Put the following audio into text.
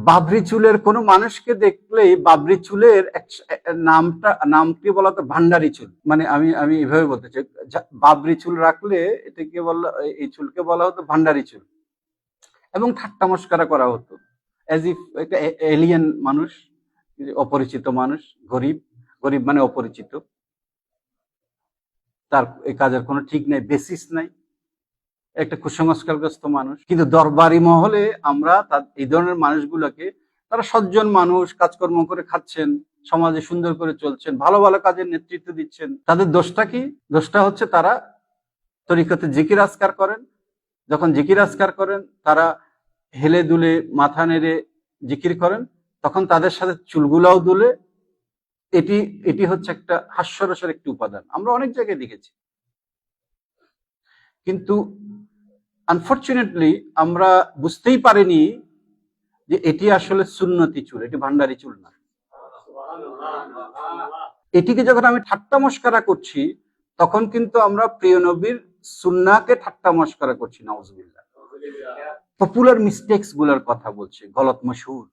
বাবরি চুলের কোন মানুষকে দেখলেই বাবরি চুলের নামটি বলা তো ভান্ডারি চুল, মানে আমি আমি এভাবে বলতে চাই, বাবরি চুল রাখলে এটাকে বলা, এই চুলকে বলা হতো ভান্ডারি চুল, এবং ঠাট্টা মস্করা করা হতো অ্যাজ ইফ একটা এলিয়েন মানুষ, অপরিচিত মানুষ, গরিব, গরিব মানে অপরিচিত, তার এই কাজের কোনো ঠিক নাই, বেসিস নাই, একটা কুসংস্কারগ্রস্ত মানুষ। কিন্তু দরবারি মহলে আমরা এই ধরনের মানুষগুলোকে, তারা সজ্জন মানুষ, কাজকর্ম করে খাচ্ছেন, সমাজে সুন্দর করে চলছেন, ভালো ভালো কাজের নেতৃত্ব দিচ্ছেন, তাদের দোষটা কি? দোষটা হচ্ছে তারা তরিকতে জিকির আজকার করেন। যখন জিকির আজকার করেন, তারা হেলে দুলে মাথা নেড়ে জিকির করেন, তখন তাদের সাথে চুলগুলাও দুলে। এটি এটি হচ্ছে একটা হাস্যরসের একটি উপাদান, আমরা অনেক জায়গায় দেখেছি। কিন্তু আনফরচুনেটলি আমরা বুঝতেই পারিনি যে এটি আসলে সুন্নতি চুল, এটি ভান্ডারি চুল না। এটিকে যখন আমি ঠাট্টা মস্করা করছি, তখন কিন্তু আমরা প্রিয় নবীর সুন্নাহকে ঠাট্টা মস্করা করছি, নাউজুবিল্লাহ। পপুলার মিস্টেকস গুলার কথা বলছি, গলত মশহুর।